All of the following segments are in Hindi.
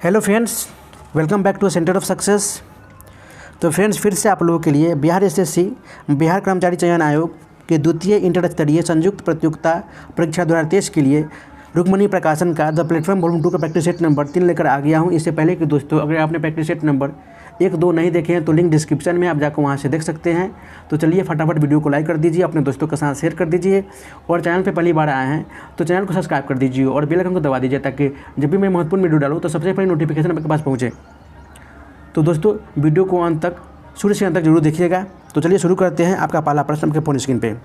Hello friends, welcome back to Centre of Success. तो फ्रेंड्स, फिर से आप लोगों के लिए बिहार एसएससी बिहार कर्मचारी चयन आयोग के द्वितीय इंटर स्तरीय संयुक्त प्रतियोगिता परीक्षा 2023 के लिए रुक्मणी प्रकाशन का द प्लेटफॉर्म वॉल्यूम 2 का प्रैक्टिस सेट नंबर 3 लेकर आ गया हूं। इससे पहले कि दोस्तों, अगर आपने प्रैक्टिस सेट नंबर 1-2 नहीं देखे हैं तो लिंक डिस्क्रिप्शन में आप जाकर वहां से देख सकते हैं। तो चलिए फटाफट वीडियो को लाइक कर दीजिए, अपने दोस्तों के साथ शेयर कर दीजिए और चैनल पे पहली बार आए हैं तो चैनल को सब्सक्राइब कर दीजिए और बेल आइकन को दबा दीजिए ताकि जब भी मैं महत्वपूर्ण वीडियो डालूँ तो सबसे पहले नोटिफिकेशन आपके पास पहुँचे। तो दोस्तों, वीडियो को अंत तक, शुरू से अंत तक जरूर देखिएगा। तो चलिए शुरू करते हैं। आपका पहला प्रश्न आपके फोन स्क्रीन पे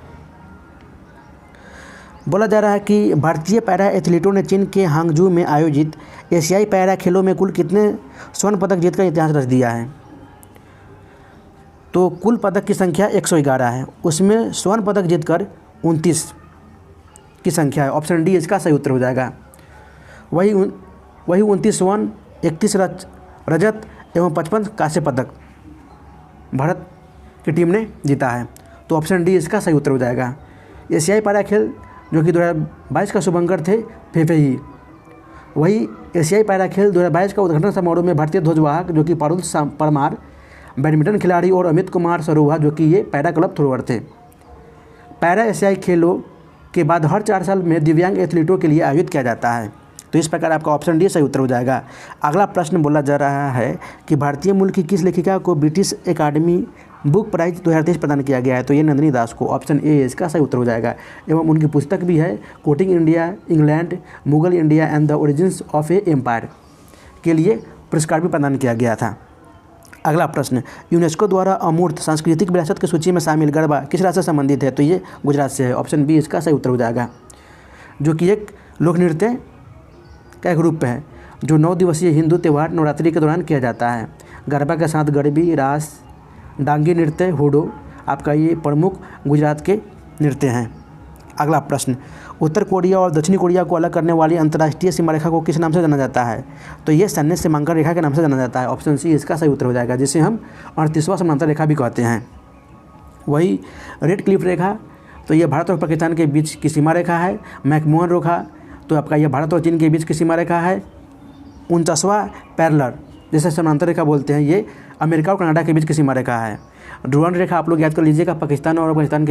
बोला जा रहा है कि भारतीय पैरा एथलीटों ने चीन के हांगझू में आयोजित एशियाई पैरा खेलों में कुल कितने स्वर्ण पदक जीतकर इतिहास रच दिया है। तो कुल पदक की संख्या 111 है, उसमें स्वर्ण पदक जीतकर 29 की संख्या है। ऑप्शन डी इसका सही उत्तर हो जाएगा। वही 29 स्वर्ण, 31 रजत एवं 55 कांस्य पदक भारत की टीम ने जीता है। तो ऑप्शन डी इसका सही उत्तर हो जाएगा। एशियाई पैरा खेल जो कि 2022 का शुभंकर थे फेफेही, वही एशियाई पैरा खेल 2022 का उद्घाटन समारोह में भारतीय ध्वजवाहक जो कि पारुल परमार बैडमिंटन खिलाड़ी और अमित कुमार सरोहा जो कि ये पैरा क्लब थ्रोअर थे। पैरा एशियाई खेलों के बाद हर 4 साल में दिव्यांग एथलीटों के लिए आयोजित किया जाता है। तो इस प्रकार आपका ऑप्शन डी सही उत्तर हो जाएगा। अगला प्रश्न बोला जा रहा है कि भारतीय मूल की किस लेखिका को ब्रिटिश एकेडमी बुक प्राइज 2023 प्रदान किया गया है। तो ये नंदिनी दास को। ऑप्शन ए इसका सही उत्तर हो जाएगा। एवं उनकी पुस्तक भी है quoting India, England, Mughal India and the origins of a empire के लिए पुरस्कार भी प्रदान किया गया था। अगला प्रश्न, यूनेस्को द्वारा अमूर्त सांस्कृतिक विरासत की सूची में शामिल गरबा किस राज्य से संबंधित है। तो ये गुजरात से है। ऑप्शन बी इसका सही उत्तर हो जाएगा, जो कि एक लोक नृत्य का एक रूप है जो 9 दिवसीय हिंदू त्यौहार नवरात्रि के दौरान किया जाता है। गरबा के साथ गरबी, रास, डांगी नृत्य, हुडो आपका ये प्रमुख गुजरात के नृत्य हैं। अगला प्रश्न, उत्तर कोरिया और दक्षिणी कोरिया को अलग करने वाली अंतर्राष्ट्रीय सीमा रेखा को किस नाम से जाना जाता है। तो ये सैन्य सीमांकन रेखा के नाम से जाना जाता है। ऑप्शन सी इसका सही उत्तर हो जाएगा, जिसे हम 38वां समांतर रेखा भी कहते हैं। वही रेड क्लिफ रेखा, तो ये भारत और पाकिस्तान के बीच की सीमा रेखा है। मैकमोहन रेखा, तो आपका यह भारत और चीन के बीच की सीमा रेखा है। 49वां पैरेलल, जैसे समांतर रेखा बोलते हैं, ये अमेरिका और कनाडा के बीच की सीमा रेखा है। ड्रोन रेखा आप लोग याद कर लीजिएगा, पाकिस्तान और अफगानिस्तान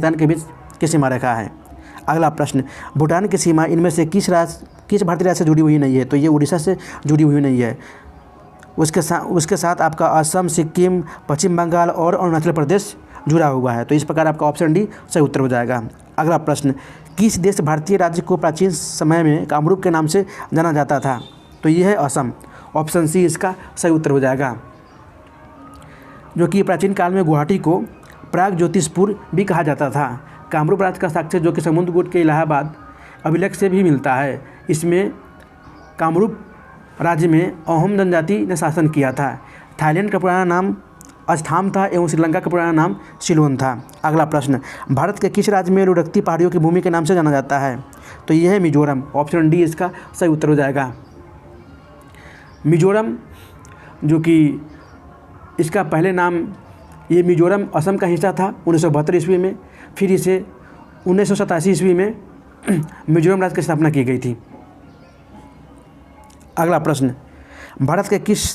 के बीच की सीमा रेखा है। अगला प्रश्न, भूटान की सीमा इनमें से किस भारतीय राज्य से जुड़ी हुई नहीं है। तो ये उड़ीसा से जुड़ी हुई नहीं है। उसके साथ आपका असम, सिक्किम, पश्चिम बंगाल और अरुणाचल प्रदेश जुड़ा हुआ है। तो इस प्रकार आपका ऑप्शन डी सही उत्तर हो जाएगा। अगला प्रश्न, किस देश भारतीय राज्य को प्राचीन समय में कामरूप के नाम से जाना जाता था। तो ये है असम। ऑप्शन सी इसका सही उत्तर हो जाएगा, जो कि प्राचीन काल में गुवाहाटी को प्राग ज्योतिषपुर भी कहा जाता था। कामरूप राज्य का साक्ष्य जो कि समुद्रगुप्त के इलाहाबाद अभिलेख से भी मिलता है। इसमें कामरूप राज्य में अहोम जनजाति ने शासन किया था। थाईलैंड का पुराना नाम अस्थाम था एवं श्रीलंका का पुराना नाम सिलोन था। अगला प्रश्न, भारत के किस राज्य में लुढ़कती पहाड़ियों की भूमि के नाम से जाना जाता है। तो यह है मिजोरम। ऑप्शन डी इसका सही उत्तर हो जाएगा। मिजोरम, जो कि इसका पहले नाम, ये मिजोरम असम का हिस्सा था 1972 ईस्वी में। फिर इसे 1987 ईस्वी में मिजोरम राज्य की स्थापना की गई थी। अगला प्रश्न, भारत के किस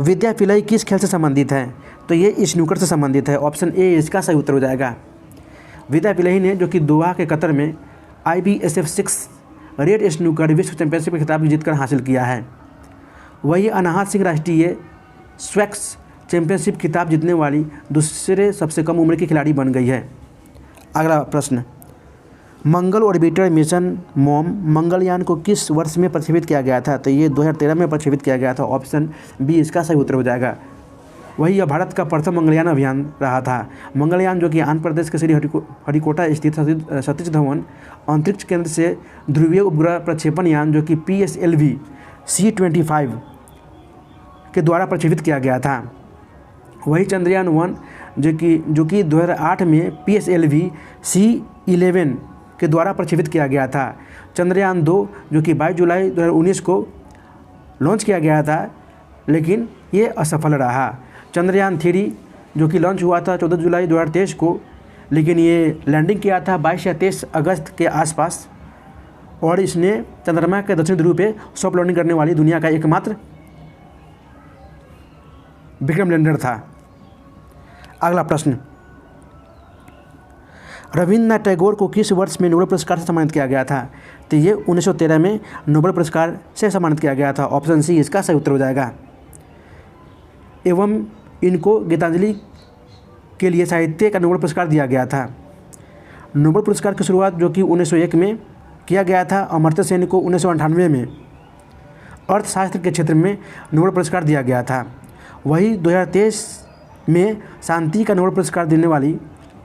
विद्या पिलई किस खेल से संबंधित है। तो ये स्नूकर से संबंधित है। ऑप्शन ए इसका सही उत्तर हो जाएगा। विद्या पिलई ने जो कि दोहा के कतर में IBSF 6 रेड स्नूकर विश्व चैंपियनशिप खिताब जीतकर हासिल किया है। वही अनाहत सिंह राष्ट्रीय स्वैक्स चैंपियनशिप खिताब जीतने वाली दूसरे सबसे कम उम्र की खिलाड़ी बन गई है। अगला प्रश्न, मंगल ऑर्बिटर मिशन मॉम मंगलयान को किस वर्ष में प्रक्षेपित किया गया था। तो ये 2013 में प्रक्षेपित किया गया था। ऑप्शन बी इसका सही उत्तर हो जाएगा। वही यह भारत का प्रथम मंगलयान अभियान रहा था। मंगलयान जो कि आंध्र प्रदेश के श्री हरिकोटा स्थित सतीश धवन अंतरिक्ष केंद्र से ध्रुवीय उपग्रह प्रक्षेपण यान जो कि PSLV C-25 के द्वारा प्रक्षेपित किया गया था। वही चंद्रयान 1 जो कि 2008 में PSLV C-11 के द्वारा प्रक्षेपित किया गया था। चंद्रयान 2 जो कि 22 जुलाई 2019 को लॉन्च किया गया था, लेकिन ये असफल रहा। चंद्रयान 3 जो कि लॉन्च हुआ था 14 जुलाई 2023 को, लेकिन ये लैंडिंग किया था 22 या 23 अगस्त के आसपास। और इसने चंद्रमा के दक्षिण ध्रुव पे सॉफ्ट लैंडिंग करने वाली दुनिया का एकमात्र विक्रम लैंडर था। अगला प्रश्न, रविन्द्रनाथ टैगोर को किस वर्ष में नोबेल पुरस्कार से सम्मानित किया गया था? तो ये 1913 में नोबेल पुरस्कार से सम्मानित किया गया था। ऑप्शन सी इसका सही उत्तर हो जाएगा। एवं इनको गीतांजलि के लिए साहित्य का नोबेल पुरस्कार दिया गया था। नोबेल पुरस्कार की शुरुआत जो कि 1901 में किया गया था, अमर्त्य सेन को 1998 में अर्थशास्त्र के क्षेत्र में नोबेल पुरस्कार दिया गया था। वही 2023 में शांति का नोबेल पुरस्कार देने वाली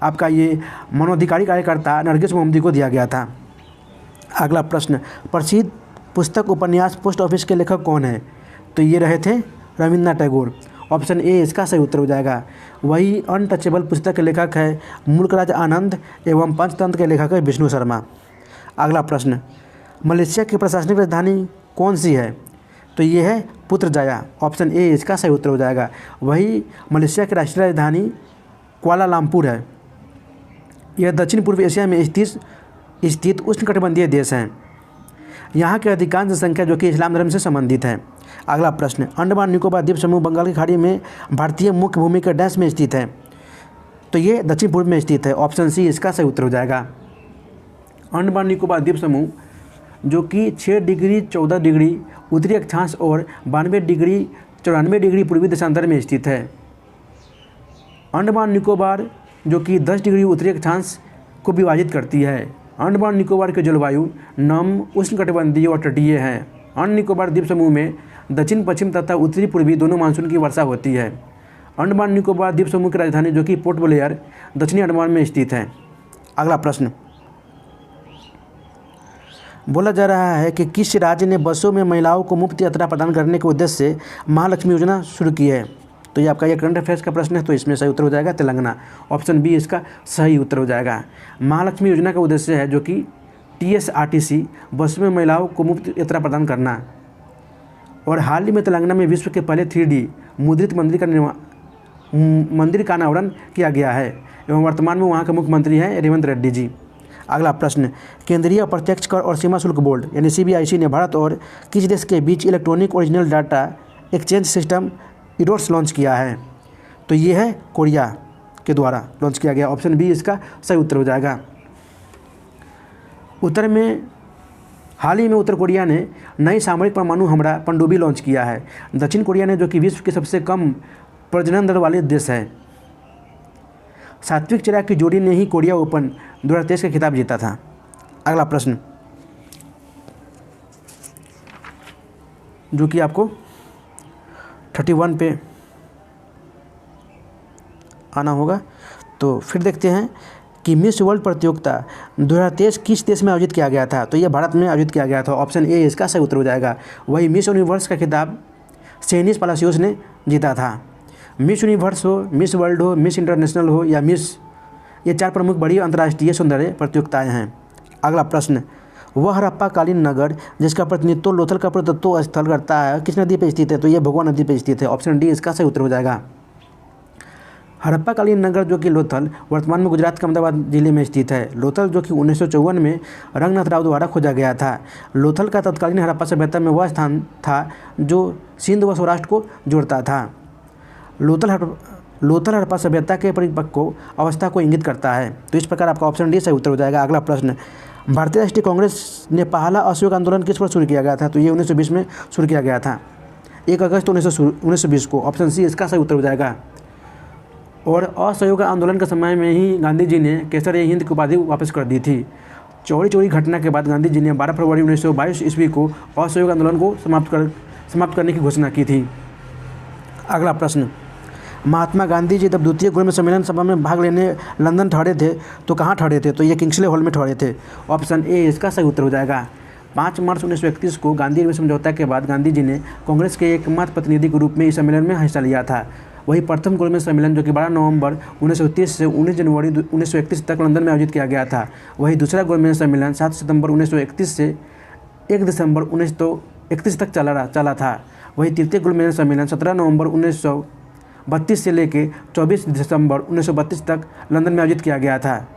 आपका ये मानवाधिकारी कार्यकर्ता नरगिस मोहम्मदी को दिया गया था। अगला प्रश्न, प्रसिद्ध पुस्तक उपन्यास पोस्ट ऑफिस के लेखक कौन है? तो ये रहे थे रविन्द्रनाथ टैगोर। ऑप्शन ए इसका सही उत्तर हो जाएगा। वही अनटचेबल पुस्तक के लेखक है मुल्कराज आनंद एवं पंचतंत्र के लेखक है विष्णु शर्मा। अगला प्रश्न, मलेशिया की प्रशासनिक राजधानी कौन सी है? तो ये है पुत्रजाया। ऑप्शन ए इसका सही उत्तर हो जाएगा। वही मलेशिया की राष्ट्रीय राजधानी कुआलालंपुर है। यह दक्षिण पूर्व एशिया में स्थित उष्णकटिबंधीय देश हैं। यहाँ की अधिकांश जनसंख्या जो कि इस्लाम धर्म से संबंधित है। अगला प्रश्न, अंडमान निकोबार द्वीप समूह बंगाल की खाड़ी में भारतीय मुख्य भूमि के डैश में स्थित है? तो ये दक्षिण पूर्व में स्थित है। ऑप्शन सी इसका सही उत्तर हो जाएगा। अंडमान निकोबार द्वीप समूह जो कि 6 डिग्री 14 डिग्री उत्तरी अक्षांश और 92 डिग्री 94 डिग्री पूर्वी देशांतर में स्थित है। अंडमान निकोबार जो कि 10 डिग्री उत्तरी अक्षांश को विभाजित करती है। अंडमान निकोबार की जलवायु नम उष्णकटिबंधीय और तटीय है। अंड निकोबार द्वीप समूह में दक्षिण पश्चिम तथा उत्तरी पूर्वी दोनों मानसून की वर्षा होती है। अंडमान निकोबार द्वीप समूह की राजधानी जो कि पोर्ट ब्लेयर दक्षिणी अंडमान में स्थित है। अगला प्रश्न, बोला जा रहा है कि किस राज्य ने बसों में महिलाओं को मुफ्त यात्रा प्रदान करने के उद्देश्य से महालक्ष्मी योजना शुरू की है? तो ये आपका ये करंट अफेयर्स का प्रश्न है, तो इसमें सही उत्तर हो जाएगा तेलंगाना। ऑप्शन बी इसका सही उत्तर हो जाएगा। महालक्ष्मी योजना का उद्देश्य है जो कि TSRTC बस में महिलाओं को मुफ्त यात्रा प्रदान करना। और हाल ही में तेलंगाना में विश्व के पहले 3D मुद्रित मंदिर का अनावरण किया गया है एवं वर्तमान में वहाँ के मुख्यमंत्री हैं रेवंत रेड्डी जी। अगला प्रश्न, केंद्रीय अप्रत्यक्ष कर और सीमा शुल्क बोर्ड यानी CBIC ने भारत और किस देश के बीच electronic original data exchange system IDOS launch किया है? तो ये है कोरिया के द्वारा लॉन्च किया गया। ऑप्शन बी इसका सही उत्तर हो जाएगा। हाल ही में उत्तर कोरिया ने नई सामरिक परमाणु हमला पनडुब्बी लॉन्च किया है। दक्षिण कोरिया ने जो कि विश्व के सबसे कम प्रजनन दर वाले देश है। सात्विक चिराग की जोड़ी ने ही कोरिया ओपन 2023 का खिताब जीता था। अगला प्रश्न जो कि आपको 31 पे आना होगा। तो फिर देखते हैं कि मिस वर्ल्ड प्रतियोगिता 2023 किस देश में आयोजित किया गया था? तो यह भारत में आयोजित किया गया था। ऑप्शन ए इसका सही उत्तर हो जाएगा। वही मिस यूनिवर्स का खिताब सेनिस पालासियोस ने जीता था। मिस यूनिवर्स हो, मिस वर्ल्ड हो, मिस इंटरनेशनल हो या मिस, ये 4 प्रमुख बड़ी अंतर्राष्ट्रीय सौंदर्य प्रतियोगिताएं हैं। अगला प्रश्न, वह हड़प्पा कालीन नगर जिसका प्रतिनिधित्व लोथल का पुरातत्व स्थल करता है किस नदी पर स्थित है? तो ये भगवान नदी पर स्थित है। ऑप्शन डी इसका सही उत्तर हो जाएगा। हड़प्पा कालीन नगर जो कि लोथल वर्तमान में गुजरात के अहमदाबाद जिले में स्थित है। लोथल जो कि 1954 में रंगनाथ राव द्वारा खोजा गया था। लोथल का तत्कालीन हड़प्पा सभ्यता में वह स्थान था जो सिंध व सौराष्ट्र को जोड़ता था। लोथल हड़प्पा सभ्यता के परिपक्व अवस्था को इंगित करता है। तो इस प्रकार आपका ऑप्शन डी सही उत्तर हो जाएगा। अगला प्रश्न, भारतीय राष्ट्रीय कांग्रेस ने पहला असहयोग आंदोलन किस पर शुरू किया गया था? तो ये 1920 में शुरू किया गया था, 1 अगस्त 1920 को। ऑप्शन सी इसका सही उत्तर हो जाएगा। और असहयोग आंदोलन के समय में ही गांधी जी ने केसर-ए-हिंद की उपाधि वापस कर दी थी। चौरी घटना के बाद गांधी जी ने 12 फरवरी 1922 ईस्वी को असहयोग आंदोलन को समाप्त करने की घोषणा की थी। अगला प्रश्न, महात्मा गांधी जी जब द्वितीय गोलमेज सम्मेलन सभा में भाग लेने लंदन ठहरे थे तो कहाँ ठहरे थे? तो ये किंग्सले हॉल में ठहरे थे। ऑप्शन ए इसका सही उत्तर हो जाएगा। 5 मार्च 1931 को गांधी में समझौता के बाद गांधी जी ने कांग्रेस के एकमात्र प्रतिनिधि के रूप में इस सम्मेलन में हिस्सा लिया था। वही प्रथम गोलमेज सम्मेलन जो कि 12 नवंबर 1930 से 19 जनवरी 1931 तक लंदन में आयोजित किया गया था। वही दूसरा गोलमेज सम्मेलन 7 सितंबर 1931 से 1 दिसंबर 1931 तक चला था। वही तृतीय गोलमेज सम्मेलन 17 नवंबर 1932 से लेकर 24 दिसंबर 1932 तक लंदन में आयोजित किया गया था।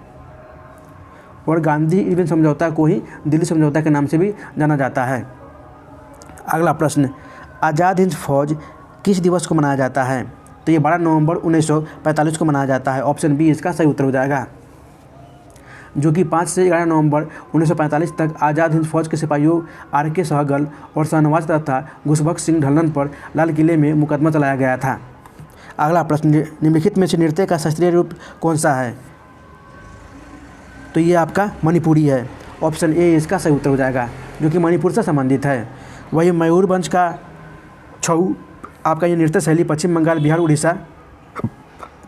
और गांधी इरविन समझौता को ही दिल्ली समझौता के नाम से भी जाना जाता है। अगला प्रश्न, आज़ाद हिंद फौज किस दिवस को मनाया जाता है? तो ये 12 नवंबर 1945 को मनाया जाता है। ऑप्शन बी इसका सही उत्तर हो जाएगा, जो कि 5 से 11 नवंबर 1945 तक आज़ाद हिंद फौज के सिपाहियों R.K. सहगल और शाहनवाज तथा खुशबख्श सिंह ढल्लन पर लाल किले में मुकदमा चलाया गया था। अगला प्रश्न, निम्नलिखित में से नृत्य का शास्त्रीय रूप कौन सा है? तो ये आपका मणिपुरी है। ऑप्शन ए इसका सही उत्तर हो जाएगा, जो कि मणिपुर से संबंधित है। वही मयूरभंज का छऊ आपका ये नृत्य शैली पश्चिम बंगाल, बिहार, उड़ीसा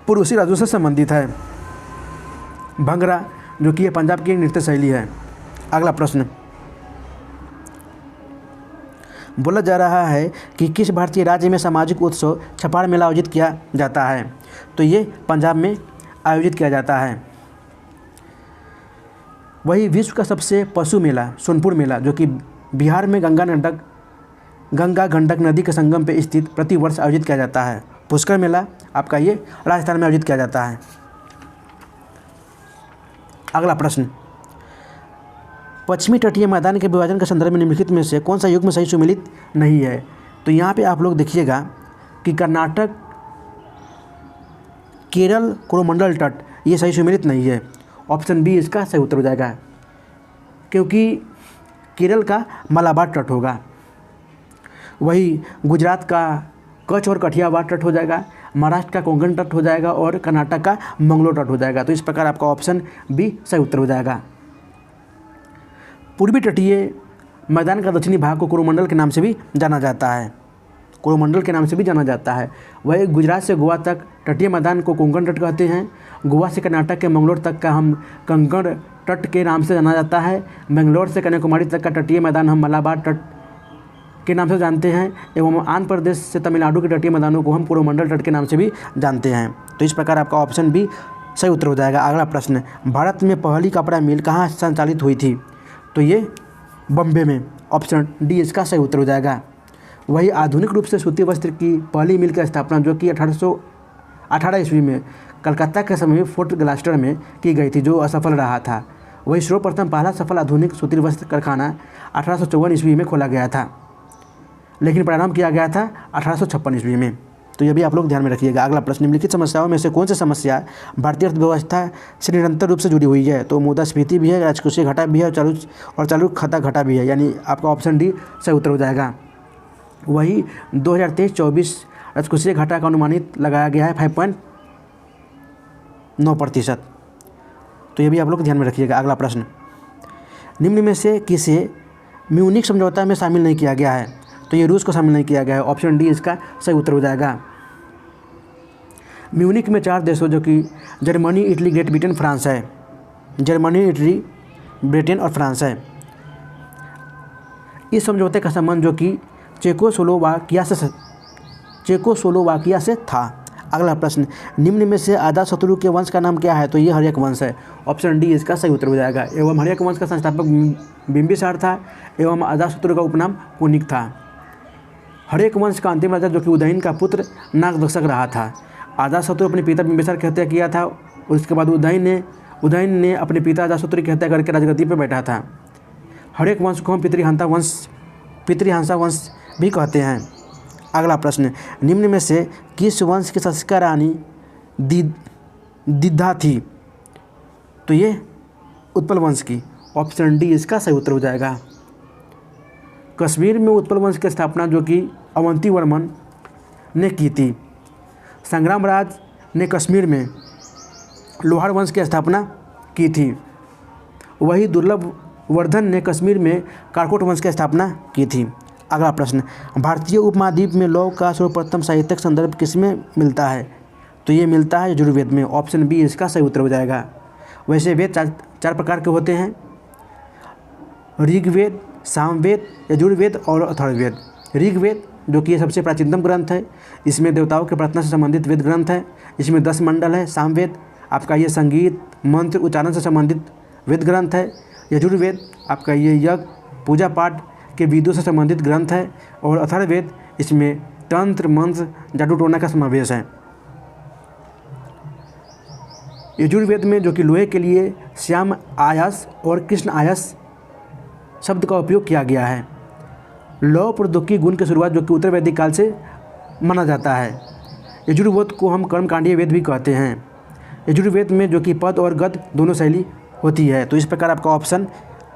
पूर्वी राज्यों से संबंधित है। भंगड़ा जो कि ये पंजाब की नृत्य शैली है। अगला प्रश्न, बोला जा रहा है कि किस भारतीय राज्य में सामाजिक उत्सव छपार मेला आयोजित किया जाता है? तो ये पंजाब में आयोजित किया जाता है। वही विश्व का सबसे पशु मेला सोनपुर मेला, जो कि बिहार में गंगा गंडक नदी के संगम पर स्थित प्रतिवर्ष आयोजित किया जाता है। पुष्कर मेला आपका ये राजस्थान में आयोजित किया जाता है। अगला प्रश्न, पश्चिमी तटीय मैदान के विभाजन के संदर्भ में निम्नलिखित में से कौन सा युग्म सही सुमेलित नहीं है? तो यहाँ पे आप लोग देखिएगा कि कर्नाटक, केरल, कोरोमंडल तट ये सही सुमेलित नहीं है। ऑप्शन बी इसका सही उत्तर हो जाएगा, क्योंकि केरल का मलाबार तट होगा। वही गुजरात का कच्छ और कठियावाड़ तट हो जाएगा, महाराष्ट्र का कोंकण तट हो जाएगा और कर्नाटक का मंगलोर तट हो जाएगा। तो इस प्रकार आपका ऑप्शन बी सही उत्तर हो जाएगा। पूर्वी तटीय मैदान का दक्षिणी भाग को कोरोमंडल के नाम से भी जाना जाता है। कोरोमंडल के नाम से भी जाना जाता है। वही गुजरात से गोवा तक तटीय मैदान को कोंकण तट कहते हैं। गोवा से कर्नाटक के मंगलोर तक का हम कंकण तट के नाम से जाना जाता है। बेंगलोर से कन्याकुमारी तक का तटीय मैदान हम मलाबार तट के नाम से जानते हैं। एवं आंध्र प्रदेश से तमिलनाडु के तटीय मैदानों को हम कोरोमंडल तट के नाम से भी जानते हैं। तो इस प्रकार आपका ऑप्शन बी सही उत्तर हो जाएगा। अगला प्रश्न, भारत में पहली कपड़ा मिल कहाँ संचालित हुई थी? तो ये बम्बे में। ऑप्शन डी इसका सही उत्तर हो जाएगा। वही आधुनिक रूप से सूती वस्त्र की पहली मिल की स्थापना जो कि 1818 ईस्वी में कलकत्ता के समय फोर्ट ग्लास्टर में की गई थी, जो असफल रहा था। वही सर्वप्रथम पहला सफल आधुनिक सूती वस्त्र कारखाना 1854 ईस्वी में खोला गया था, लेकिन प्रारंभ किया गया था 1856 ईस्वी में। तो ये भी आप लोग ध्यान में रखिएगा। अगला प्रश्न, निम्नलिखित समस्याओं में से कौन सी समस्या भारतीय अर्थव्यवस्था से निरंतर रूप से जुड़ी हुई है? तो मुद्रास्फीति भी है, राजकोषीय घाटा भी है और चालू खाता घाटा भी है, यानी आपका ऑप्शन डी सही उत्तर हो जाएगा। वही 2023-24 राजकोषीय घाटा का अनुमानित लगाया गया है 5.9%। तो ये भी आप लोग ध्यान में रखिएगा। अगला प्रश्न, निम्न में से किसे म्यूनिख समझौता में शामिल नहीं किया गया है? तो ये रूस को शामिल नहीं किया गया है। ऑप्शन डी इसका सही उत्तर हो जाएगा। म्यूनिख में 4 देशों जो कि Germany, Italy, great Britain, France है। जर्मनी, इटली, ब्रिटेन और फ्रांस है। इस समझौते का संबंध जो कि चेकोस्लोवाकिया से था। अगला प्रश्न, निम्न में से अजातशत्रु के वंश का नाम क्या है? तो ये हर्यक वंश है। ऑप्शन डी इसका सही उत्तर हो जाएगा। एवं हर्यक वंश का संस्थापक बिंबिसार था एवं अजातशत्रु का उपनाम कुनिक था। हर्यक वंश का अंतिम राजा जो कि उदयन का पुत्र नागदक्षक रहा था। अजातशत्रु अपने पिता बिंबिसार की हत्या किया था। उसके बाद उदयन ने अपने पिता अजातशत्रु की हत्या करके राजगद्दी पर बैठा था। हर्यक वंश को हम पितृहंसा वंश भी कहते हैं। अगला प्रश्न, निम्न में से किस वंश की शासिका रानी दिद्धा थी? तो ये उत्पल वंश की। ऑप्शन डी इसका सही उत्तर हो जाएगा। कश्मीर में उत्पल वंश की स्थापना जो कि अवंती वर्मन ने की थी। संग्रामराज ने कश्मीर में लोहार वंश की स्थापना की थी। वही दुर्लभ वर्धन ने कश्मीर में कारकोट वंश की स्थापना की थी। अगला प्रश्न, भारतीय उपमहाद्वीप में लौह का सर्वप्रथम साहित्यिक संदर्भ किसमें मिलता है? तो ये मिलता है यजुर्वेद में। ऑप्शन बी इसका सही उत्तर हो जाएगा। वैसे वेद चार प्रकार के होते हैं, ऋग्वेद, सामवेद, यजुर्वेद और अथर्ववेद। ऋग्वेद जो कि सबसे प्राचीनतम ग्रंथ है, इसमें देवताओं के प्रार्थना से संबंधित वेद ग्रंथ है। इसमें 10 मंडल है। सामवेद आपका ये संगीत, मंत्र, उच्चारण से संबंधित वेद ग्रंथ है। यजुर्वेद आपका ये यज्ञ, पूजा पाठ के विधियों से संबंधित ग्रंथ है। और अथर्ववेद इसमें तंत्र, मंत्र, जादू टोना का समावेश है। यजुर्वेद में जो कि लोहे के लिए श्याम आयस और कृष्ण आयस शब्द का उपयोग किया गया है। लौह प्रौद्योगिकी गुण की शुरुआत जो कि उत्तर वैदिक काल से माना जाता है। यजुर्वेद को हम कर्मकांडीय वेद भी कहते हैं। यजुर्वेद में जो कि पद और गद दोनों शैली होती है। तो इस प्रकार आपका ऑप्शन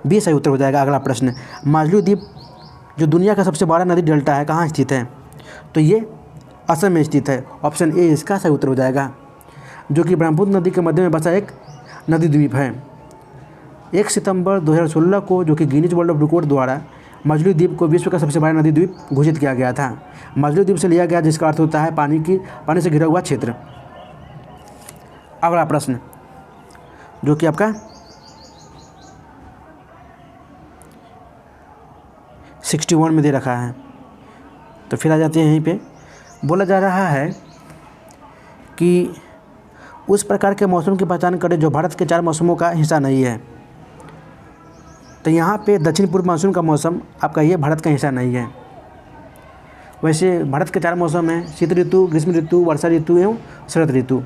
बी सही उत्तर हो जाएगा। अगला प्रश्न, माजुली द्वीप जो दुनिया का सबसे बड़ा नदी डेल्टा है कहाँ स्थित है? तो ये असम में स्थित है। ऑप्शन ए इसका सही उत्तर हो जाएगा, जो कि ब्रह्मपुत्र नदी के मध्य में बसा एक नदी द्वीप है। 1 सितंबर 2016 को जो कि गिनीज वर्ल्ड ऑफ रिकॉर्ड द्वारा माजुली द्वीप को विश्व का सबसे बड़ा नदी द्वीप घोषित किया गया था। माजुली द्वीप से लिया गया, जिसका अर्थ होता है पानी से घिरा हुआ क्षेत्र। अगला प्रश्न जो कि आपका 61 में दे रखा है, तो फिर आ जाते हैं यहीं पे। बोला जा रहा है कि उस प्रकार के मौसम की पहचान करें जो भारत के 4 मौसमों का हिस्सा नहीं है। तो यहाँ पे दक्षिण पूर्व मानसून का मौसम आपका ये भारत का हिस्सा नहीं है। वैसे भारत के 4 मौसम हैं, शीत ऋतु, ग्रीष्म ऋतु, वर्षा ऋतु एवं शरद ऋतु।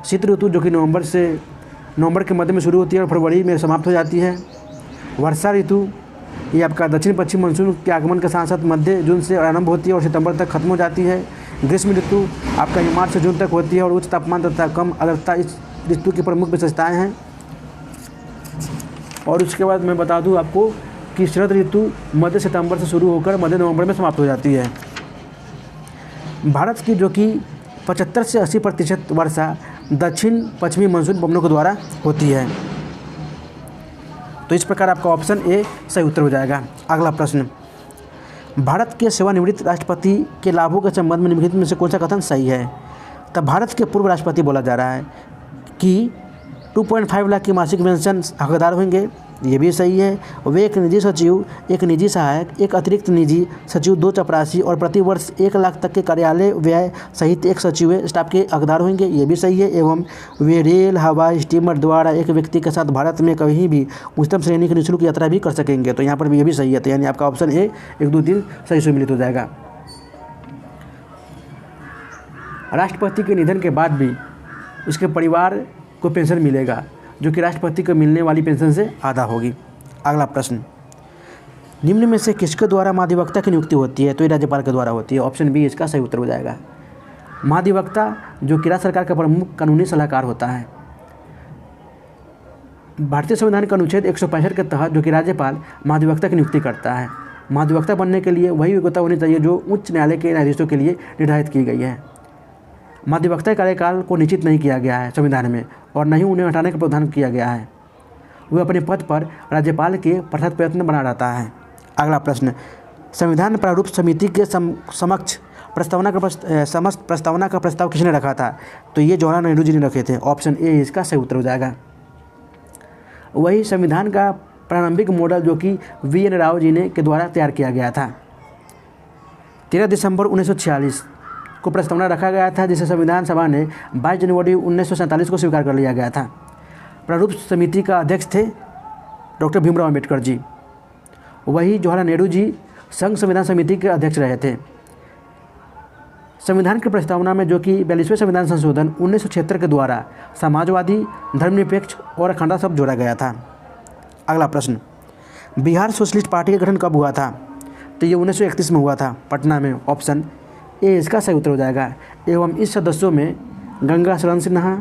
शीत ऋतु जो कि नवंबर के मध्य में शुरू होती है और फरवरी में समाप्त हो जाती है। वर्षा ऋतु ये आपका दक्षिण पश्चिम मानसून के आगमन के साथ साथ मध्य जून से आरंभ होती है और सितंबर तक खत्म हो जाती है। ग्रीष्म ऋतु आपका मार्च से जून तक होती है और उच्च तापमान तथा कम आर्द्रता इस ऋतु की प्रमुख विशेषताएं हैं। और उसके बाद मैं बता दूं आपको कि शरद ऋतु मध्य सितंबर से शुरू होकर मध्य नवंबर में समाप्त हो जाती है। भारत की जो कि 75 से 80% वर्षा दक्षिण पश्चिमी मानसून पवनों के द्वारा होती है। तो इस प्रकार आपका ऑप्शन ए सही उत्तर हो जाएगा। अगला प्रश्न, भारत के सेवानिवृत्त राष्ट्रपति के लाभों के संबंध में निम्नलिखित में से कौन सा कथन सही है? तब भारत के पूर्व राष्ट्रपति बोला जा रहा है कि 2.5 लाख की मासिक पेंशन हकदार होंगे, ये भी सही है। वे एक निजी सचिव, एक निजी सहायक, एक अतिरिक्त निजी सचिव, 2 चपरासी और प्रति वर्ष 1 लाख तक के कार्यालय व्यय सहित एक सचिव स्टाफ के हकदार होंगे, ये भी सही है। एवं वे रेल, हवाई, स्टीमर द्वारा एक व्यक्ति के साथ भारत में कहीं भी उच्चतम श्रेणी की निःशुल्क यात्रा भी कर सकेंगे। तो यहाँ पर भी ये भी सही है। तो यानी आपका ऑप्शन ए 1, 2, 3 सही सम्मिलित हो जाएगा। राष्ट्रपति के निधन के बाद भी उसके परिवार को पेंशन मिलेगा, जो कि राष्ट्रपति को मिलने वाली पेंशन से आधा होगी। अगला प्रश्न, निम्न में से किसके द्वारा महाधिवक्ता की नियुक्ति होती है? तो ये राज्यपाल के द्वारा होती है। ऑप्शन बी इसका सही उत्तर हो जाएगा। महाधिवक्ता जो कि राज्य सरकार का प्रमुख कानूनी सलाहकार होता है। भारतीय संविधान के अनुच्छेद 165 के तहत जो कि राज्यपाल महाधिवक्ता की नियुक्ति करता है। महाधिवक्ता बनने के लिए वही योग्यता होनी चाहिए जो उच्च न्यायालय के न्यायाधीशों के लिए निर्धारित की गई है। महाधिवक्ता कार्यकाल को निश्चित नहीं किया गया है संविधान में और न ही उन्हें हटाने का प्रावधान किया गया है। वह अपने पद पर राज्यपाल के प्रथम प्रयत्न बना रहता है। अगला प्रश्न, संविधान प्रारूप समिति के समक्ष प्रस्तावना का प्रस्ताव किसने रखा था? तो ये जवाहरलाल नेहरू जी ने रखे थे। ऑप्शन ए इसका सही उत्तर हो जाएगा। वही संविधान का प्रारंभिक मॉडल जो कि VN राव जी ने के द्वारा तैयार किया गया था। 13 दिसंबर 1946 को प्रस्तावना रखा गया था, जिसे संविधान सभा ने 22 जनवरी 1947 को स्वीकार कर लिया गया था। प्रारूप समिति का अध्यक्ष थे डॉक्टर भीमराव अम्बेडकर जी। वही जवाहरलाल नेहरू जी संघ संविधान समिति के अध्यक्ष रहे थे। संविधान की प्रस्तावना में जो कि 42वें संविधान संशोधन 1976 के द्वारा समाजवादी, धर्मनिरपेक्ष और अखंडता शब्द जोड़ा गया था। अगला प्रश्न, बिहार सोशलिस्ट पार्टी का गठन कब हुआ था? तो ये 1931 में हुआ था, पटना में। ऑप्शन ए इसका सही उत्तर हो जाएगा। एवं इस सदस्यों में गंगा शरण सिन्हा,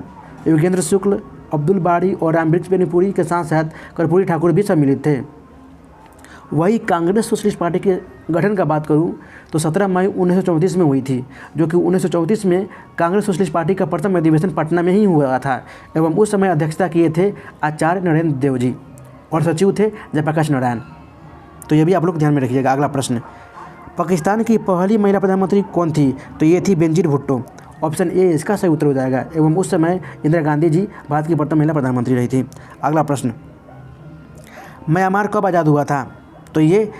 योगेंद्र शुक्ल, अब्दुल बारी और रामवृक्ष बेनीपुरी के साथ साथ कर्पूरी ठाकुर भी सम्मिलित थे। वही कांग्रेस सोशलिस्ट पार्टी के गठन का बात करूं तो 17 मई 1934 में हुई थी, जो कि 1934 में कांग्रेस सोशलिस्ट पार्टी का प्रथम अधिवेशन पटना में ही हुआ था। एवं उस समय अध्यक्षता किए थे आचार्य नरेंद्र देव जी और सचिव थे जयप्रकाश नारायण। तो ये भी आप लोग ध्यान में रखिएगा। अगला प्रश्न, पाकिस्तान की पहली महिला प्रधानमंत्री कौन थी? तो ये थी बेनजीर भुट्टो। ऑप्शन ए इसका सही उत्तर हो जाएगा। एवं उस समय इंदिरा गांधी जी भारत की प्रथम महिला प्रधानमंत्री रही थी। अगला प्रश्न, म्यांमार कब आज़ाद हुआ था? तो ये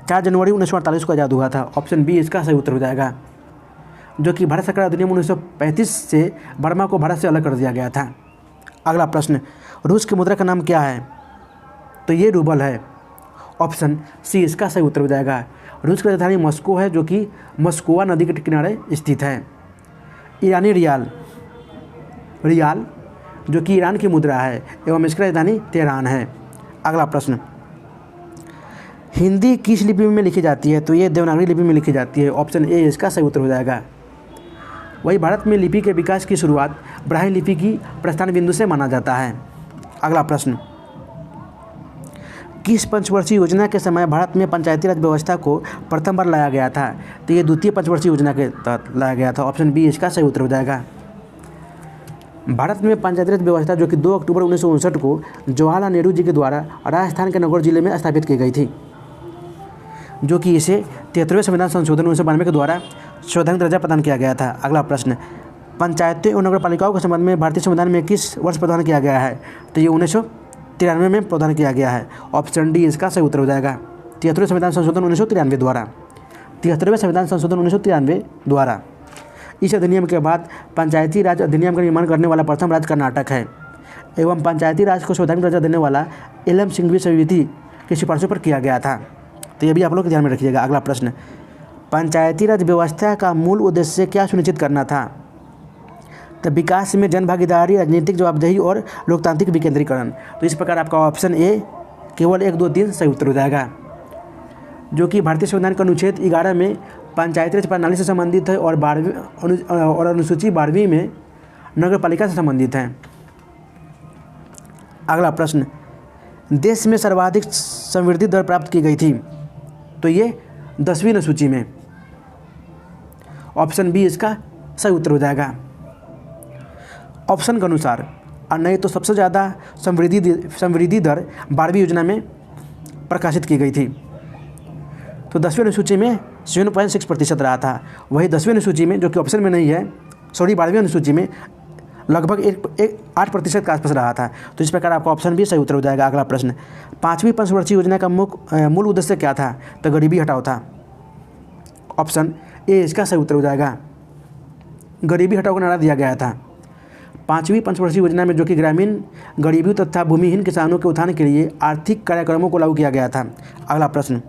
4 जनवरी 1948 को आज़ाद हुआ था। ऑप्शन बी इसका सही उत्तर हो जाएगा, जो कि भारत सरकार अधिनियम 1935 से बर्मा को भारत से अलग कर दिया गया था। अगला प्रश्न, रूस की मुद्रा का नाम क्या है? तो ये रूबल है। ऑप्शन सी इसका सही उत्तर हो जाएगा। रूस की राजधानी मॉस्को है, जो कि मस्कोवा नदी के किनारे स्थित है। ईरानी रियाल जो कि ईरान की मुद्रा है एवं इसकी राजधानी तेहरान है। अगला प्रश्न, हिंदी किस लिपि में लिखी जाती है? तो ये देवनागरी लिपि में लिखी जाती है। ऑप्शन ए इसका सही उत्तर हो जाएगा। वही भारत में लिपि के विकास की शुरुआत ब्राह्मी लिपि की प्रस्थान बिंदु से माना जाता है। अगला प्रश्न, किस पंचवर्षीय योजना के समय भारत में पंचायती राज व्यवस्था को प्रथम बार लाया गया था? तो ये द्वितीय पंचवर्षीय योजना के तहत लाया गया था। ऑप्शन बी इसका सही उत्तर हो जाएगा। भारत में पंचायती राज व्यवस्था जो कि 2 अक्टूबर 1959 को जवाहरलाल नेहरू जी के द्वारा राजस्थान के नगौर जिले में स्थापित की गई थी, जो कि इसे 73वें संविधान संशोधन 1992 के द्वारा संवैधानिक दर्जा प्रदान किया गया था। अगला प्रश्न, पंचायतें और नगर पालिकाओं के संबंध में भारतीय संविधान में किस वर्ष प्रावधान किया गया है? तो ये 1993 में प्रावधान किया गया है। ऑप्शन डी इसका सही उत्तर हो जाएगा। 73वें संविधान संशोधन 1993 द्वारा 73वें संविधान संशोधन 1993 द्वारा। इस अधिनियम के बाद पंचायती राज अधिनियम का निर्माण करने वाला प्रथम राज्य कर्नाटक है एवं पंचायती राज को संवैधानिक दर्जा देने वाला एल.एम. सिंघवी समिति की सिफारिशों पर किया गया था। तो ये भी आप लोग ध्यान में रखिएगा। अगला प्रश्न, पंचायती राज व्यवस्था का मूल उद्देश्य क्या सुनिश्चित करना था? तो विकास में जनभागीदारी, राजनीतिक जवाबदेही और लोकतांत्रिक विकेंद्रीकरण। तो इस प्रकार आपका ऑप्शन ए केवल 1, 2, 3 सही उत्तर हो जाएगा, जो कि भारतीय संविधान का अनुच्छेद 11 में पंचायती राज प्रणाली से संबंधित है और अनुसूची 12वीं में नगर पालिका से संबंधित है। अगला प्रश्न, देश में सर्वाधिक समृद्धि दर प्राप्त की गई थी? तो ये 10वीं अनुसूची में। ऑप्शन बी इसका सही उत्तर हो जाएगा। ऑप्शन के अनुसार और नहीं तो सबसे ज़्यादा समृद्धि दर 12वीं योजना में प्रकाशित की गई थी। तो 10वीं अनुसूची में 7.6% रहा था। वही 10वीं अनुसूची में, जो कि ऑप्शन में नहीं है, 12वीं अनुसूची में लगभग 8% के आसपास रहा था। तो इस प्रकार आपका ऑप्शन भी सही उत्तर हो जाएगा। अगला प्रश्न, 5वीं पंचवर्षीय योजना का मूल उद्देश्य क्या था? तो गरीबी हटाओ था। ऑप्शन ए इसका सही उत्तर हो जाएगा। गरीबी हटाओ का नारा दिया गया था। 5वीं पंचवर्षीय योजना में, जो कि ग्रामीण गरीबी तथा भूमिहीन किसानों के उत्थान के लिए आर्थिक कार्यक्रमों को लागू किया गया था। अगला प्रश्न,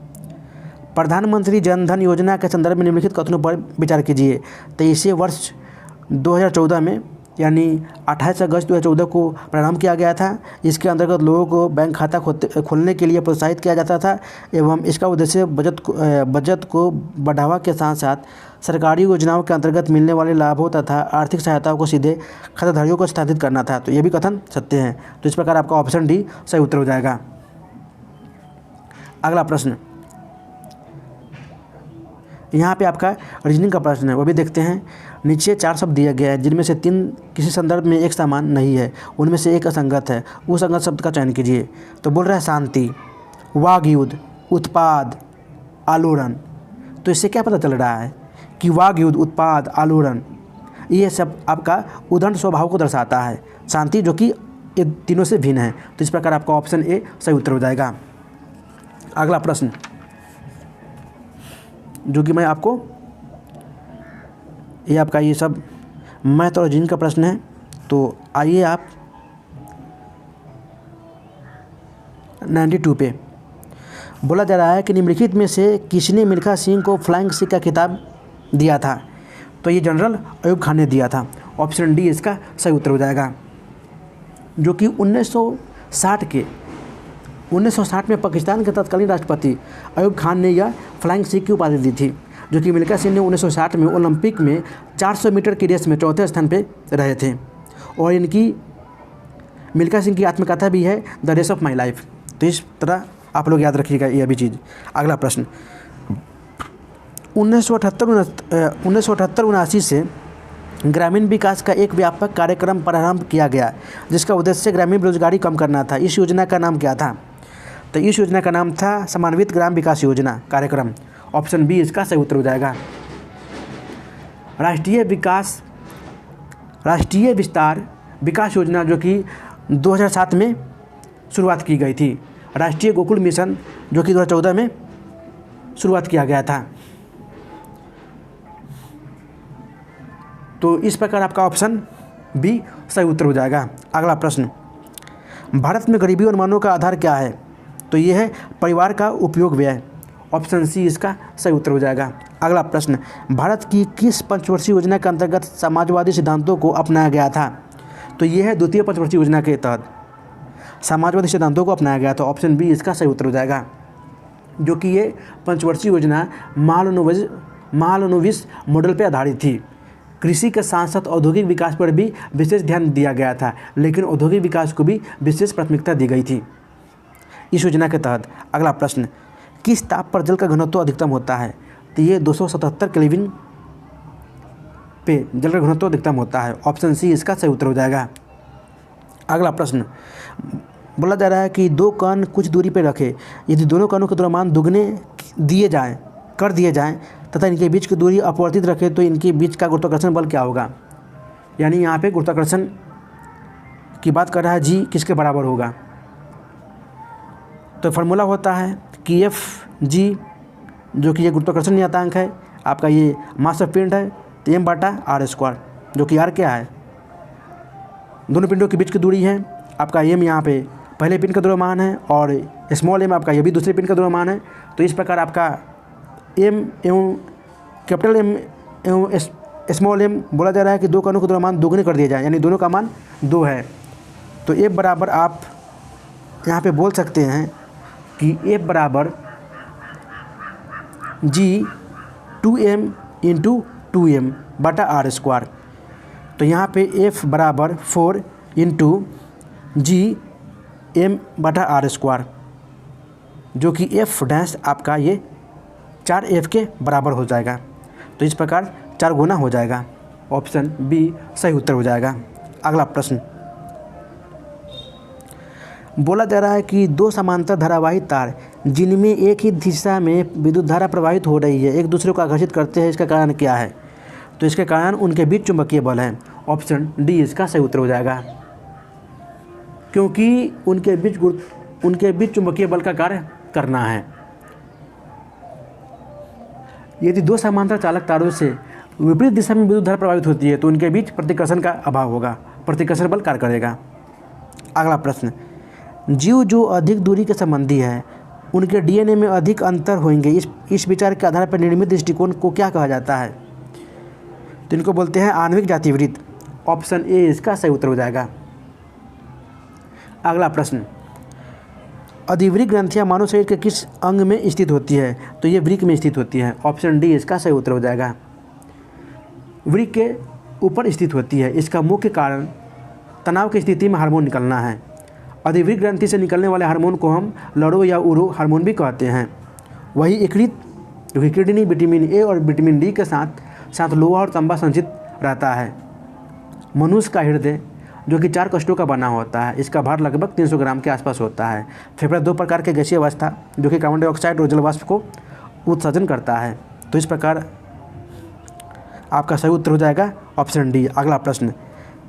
प्रधानमंत्री जन धन योजना के संदर्भ में निम्नलिखित कथनों पर विचार कीजिए। तो इसे वर्ष 2014 में यानी 28 अगस्त 2014 को प्रारंभ किया गया था। इसके अंतर्गत लोगों को बैंक खाता खोलने के लिए प्रोत्साहित किया जाता था एवं इसका उद्देश्य बचत को बढ़ावा के साथ साथ सरकारी योजनाओं के अंतर्गत मिलने वाले लाभों तथा आर्थिक सहायताओं को सीधे खाताधारियों को स्थापित करना था। तो ये भी कथन सत्य है। तो इस प्रकार आपका ऑप्शन डी सही उत्तर हो जाएगा। अगला प्रश्न, यहाँ पे आपका रीजनिंग का प्रश्न है, वो भी देखते हैं। नीचे 4 शब्द दिया गया है, जिनमें से 3 किसी संदर्भ में एक समान नहीं है, उनमें से एक असंगत है। उस असंगत शब्द का चयन कीजिए। तो बोल रहा है शांति, वागयुद्ध, उत्पाद, आलोड़न। तो इससे क्या पता चल रहा है कि वागयुद्ध, उत्पाद, आलोड़न ये सब आपका उद्दंड स्वभाव को दर्शाता है। शांति जो कि ये तीनों से भिन्न है। तो इस प्रकार आपका ऑप्शन ए सही उत्तर हो जाएगा। अगला प्रश्न, जो कि मैं आपको ये आपका ये सब मैथ और रीजनिंग का प्रश्न है। तो आइए आप 92 पे बोला जा रहा है कि निम्नलिखित में से किसने मिल्खा सिंह को फ्लाइंग सिख का खिताब दिया था? तो ये जनरल अयूब खान ने दिया था। ऑप्शन डी इसका सही उत्तर हो जाएगा, जो कि 1960 में पाकिस्तान के तत्कालीन राष्ट्रपति अयूब खान ने यह फ्लाइंग सिख की उपाधि दी थी, जो कि मिल्खा सिंह ने 1960 में ओलंपिक में 400 मीटर की रेस में 4थे स्थान पे रहे थे। और इनकी मिल्खा सिंह की आत्मकथा भी है the race of my life. तो इस तरह आप लोग याद रखिएगा यह भी चीज़। अगला प्रश्न, 1978-79 से ग्रामीण विकास का एक व्यापक कार्यक्रम प्रारंभ किया गया, जिसका उद्देश्य ग्रामीण बेरोजगारी कम करना था। इस योजना का नाम क्या था? तो इस योजना का नाम था समन्वित ग्राम विकास योजना कार्यक्रम। ऑप्शन बी इसका सही उत्तर हो जाएगा। राष्ट्रीय विस्तार विकास योजना, जो कि 2007 में शुरुआत की गई थी। राष्ट्रीय गोकुल मिशन, जो कि 2014 में शुरुआत किया गया था। तो इस प्रकार आपका ऑप्शन बी सही उत्तर हो जाएगा। अगला प्रश्न, भारत में गरीबी अनुमानों का आधार क्या है? तो ये है परिवार का उपयोग व्यय। ऑप्शन सी इसका सही उत्तर हो जाएगा। अगला प्रश्न, भारत की किस पंचवर्षीय योजना के अंतर्गत समाजवादी सिद्धांतों को अपनाया गया था? तो ये है द्वितीय पंचवर्षीय योजना के तहत समाजवादी सिद्धांतों को अपनाया गया। तो ऑप्शन बी इसका सही उत्तर हो जाएगा, जो कि ये पंचवर्षीय योजना महालनोबिस मॉडल पर आधारित थी। कृषि के साथ साथ औद्योगिक विकास पर भी विशेष ध्यान दिया गया था, लेकिन औद्योगिक विकास को भी विशेष प्राथमिकता दी गई थी इस योजना के तहत। अगला प्रश्न, किस ताप पर जल का घनत्व अधिकतम होता है? तो ये 277 केल्विन पे जल का घनत्व अधिकतम होता है। ऑप्शन सी इसका सही उत्तर हो जाएगा। अगला प्रश्न, बोला जा रहा है कि दो कण कुछ दूरी पर रखे, यदि दोनों कणों के द्रव्यमान दुगने कर दिए जाएं तथा इनके बीच की दूरी अपवर्तित रखे तो इनके बीच का गुरुत्वाकर्षण बल क्या होगा? यानी यहाँ पे गुरुत्वाकर्षण की बात कर रहा है, जी किसके बराबर होगा? तो फार्मूला होता है कि एफ जी, जो कि ये गुरुत्वाकर्षण नियतांक है, आपका ये मास ऑफ पिंड है, तो एम बटा आर स्क्वायर, जो कि आर क्या है? दोनों पिंडों के बीच की दूरी है। आपका एम यहाँ पे पहले पिंड का द्रव्यमान है और स्मॉल एम आपका ये भी दूसरे पिंड का द्रव्यमान है। तो इस प्रकार आपका एम एवं कैपिटल एम एवं स्मॉल एम बोला जा रहा है कि दो कणों के द्रव्यमान दोगुने कर दिया जाए, यानी दोनों का मान 2 है। तो एफ बराबर आप यहाँ पे बोल सकते हैं कि एफ बराबर जी 2m इंटू 2m बटा आर स्क्वायर। तो यहाँ पे एफ बराबर 4 इंटू जी एम बटा आर स्क्वायर, जो कि एफ डैश आपका ये 4f के बराबर हो जाएगा। तो इस प्रकार 4 गुना हो जाएगा। ऑप्शन बी सही उत्तर हो जाएगा। अगला प्रश्न, बोला जा रहा है कि दो समांतर धारावाही तार जिनमें एक ही दिशा में विद्युत धारा प्रवाहित हो रही है एक दूसरे को आकर्षित करते हैं, इसका कारण क्या है? तो इसके कारण उनके बीच चुंबकीय बल है। ऑप्शन डी इसका सही उत्तर हो जाएगा, क्योंकि उनके बीच चुंबकीय बल का कार्य करना है। यदि दो समांतर चालक तारों से विपरीत दिशा में विद्युत धारा प्रवाहित होती है तो उनके बीच प्रतिकर्षण का अभाव होगा, प्रतिकर्षण बल कार्य करेगा। अगला प्रश्न, जीव जो अधिक दूरी के संबंधी है उनके डीएनए में अधिक अंतर होंगे, इस विचार के आधार पर निर्मित दृष्टिकोण को क्या कहा जाता है? तो इनको बोलते हैं आणविक जातिवृत्त। ऑप्शन ए इसका सही उत्तर हो जाएगा। अगला प्रश्न, अधिवृक्क ग्रंथियां मानव शरीर के किस अंग में स्थित होती है? तो ये वृक्क में स्थित होती है। ऑप्शन डी इसका सही उत्तर हो जाएगा। वृक्क के ऊपर स्थित होती है। इसका मुख्य कारण तनाव की स्थिति में हार्मोन निकलना है। अधिवृक्क ग्रंथि से निकलने वाले हार्मोन को हम लड़ो या उरो हार्मोन भी कहते हैं। वही यकृत, जो कि किडनी विटामिन ए और विटामिन डी के साथ लोहा और तांबा संचित रहता है। मनुष्य का हृदय, जो कि 4 कष्टों का बना होता है, इसका भार लगभग 300 ग्राम के आसपास होता है। फेफड़ा 2 प्रकार के गैसीय अवस्था, जो कि कार्बन डाइऑक्साइड और जल वाष्प को उत्सर्जन करता है। तो इस प्रकार आपका सही उत्तर हो जाएगा ऑप्शन डी। अगला प्रश्न,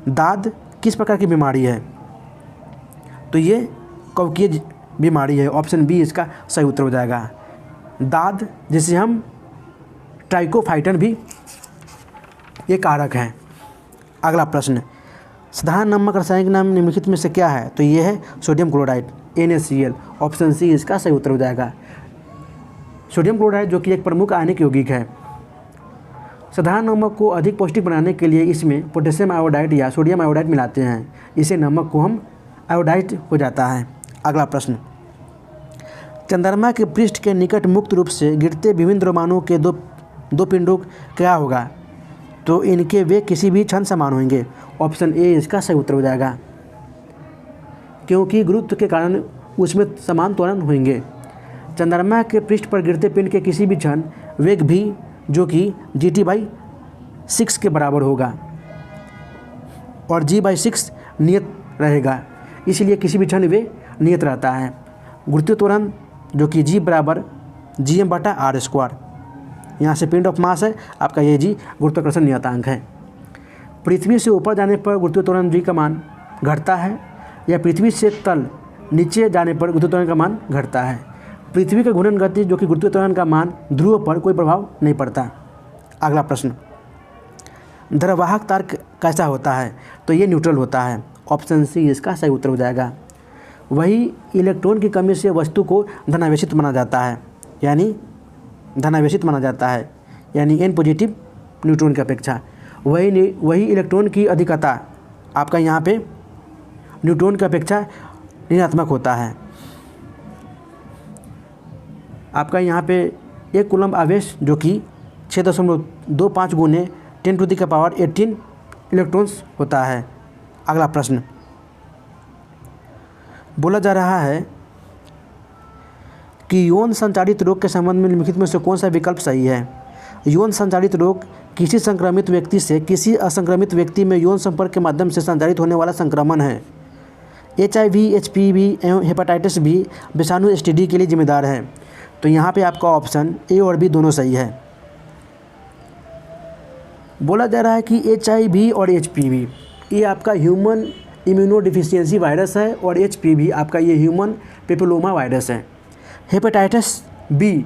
दाद किस प्रकार की बीमारी है? तो ये कवकीय बीमारी है। ऑप्शन बी इसका सही उत्तर हो जाएगा। दाद, जिसे हम ट्राइकोफाइटन भी ये कारक हैं। अगला प्रश्न, साधारण नमक रासायनिक नाम निम्नलिखित में से क्या है? तो ये है sodium chloride, NaCl। Option C इसका सही उत्तर हो जाएगा। सोडियम क्लोराइड, जो कि एक प्रमुख आयनिक यौगिक है। साधारण नमक को अधिक पौष्टिक बनाने के लिए इसमें पोटेशियम आयोडाइड या सोडियम आयोडाइड मिलाते हैं। इसे नमक को हम आयोडाइड हो जाता है। अगला प्रश्न, चंद्रमा के पृष्ठ के निकट मुक्त रूप से गिरते विभिन्न द्रव्यमानों के दो पिंडों क्या होगा? तो इनके वे किसी भी क्षण समान होंगे। ऑप्शन ए इसका सही उत्तर हो जाएगा, क्योंकि गुरुत्व के कारण उसमें समान त्वरण होंगे। चंद्रमा के पृष्ठ पर गिरते पिंड के किसी भी क्षण वेग भी, जो कि GT/6 के बराबर होगा और G/6 नियत रहेगा, इसलिए किसी भी क्षण वे नियत रहता है। गुरुत्वीय त्वरण, जो कि G बराबर Gm बटा आर स्क्वायर, यहाँ से पिंड ऑफ मास है आपका, ये G गुरुत्वाकर्षण नियतांक है। पृथ्वी से ऊपर जाने पर गुरुत्वीय त्वरण G का मान घटता है या पृथ्वी से तल नीचे जाने पर गुरुत्वीय त्वरण का मान घटता है। पृथ्वी के घूर्णन गति, जो कि गुरुत्वीय त्वरण का मान, ध्रुव पर कोई प्रभाव नहीं पड़ता। अगला प्रश्न, धरावाहक तार कैसा होता है? तो ये न्यूट्रल होता है। ऑप्शन सी इसका सही उत्तर हो जाएगा। वही इलेक्ट्रॉन की कमी से वस्तु को धनावेशित माना जाता है, यानी N पॉजिटिव न्यूट्रॉन की अपेक्षा। वही इलेक्ट्रॉन की अधिकता आपका यहाँ पे न्यूट्रॉन की अपेक्षा ऋणात्मक होता है। आपका यहाँ पे 1 कूलम्ब आवेश जो कि 6.25 गुने 10⁻18 इलेक्ट्रॉन्स होता है। अगला प्रश्न बोला जा रहा है कि यौन संचारित रोग के संबंध में निम्नलिखित में से कौन सा विकल्प सही है। यौन संचारित रोग किसी संक्रमित व्यक्ति से किसी असंक्रमित व्यक्ति में यौन संपर्क के माध्यम से संचारित होने वाला संक्रमण है। HIV, HPV एवं हेपेटाइटिस बी विषाणु STD के लिए जिम्मेदार है। तो यहाँ पे आपका ऑप्शन ए और बी दोनों सही है। बोला जा रहा है कि HIV और HPV ये आपका ह्यूमन इम्यूनोडिफिशियंसी वायरस है और HPV आपका ये ह्यूमन पेपिलोमा वायरस है। हेपेटाइटिस बी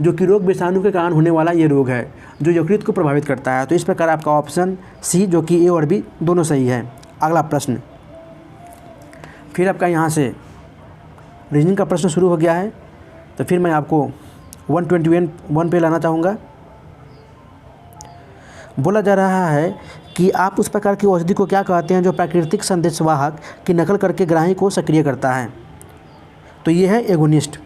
जो कि रोग विषाणु के कारण होने वाला ये रोग है जो यकृत को प्रभावित करता है। तो इस प्रकार आपका ऑप्शन सी जो कि ए और बी दोनों सही है। अगला प्रश्न फिर आपका यहाँ से रीजनिंग का प्रश्न शुरू हो गया है। तो फिर मैं आपको 121 पे लाना चाहूँगा। बोला जा रहा है कि आप उस प्रकार की औषधि को क्या कहते हैं जो प्राकृतिक संदेशवाहक की नकल करके ग्राही को सक्रिय करता है। तो ये है एगोनिस्ट।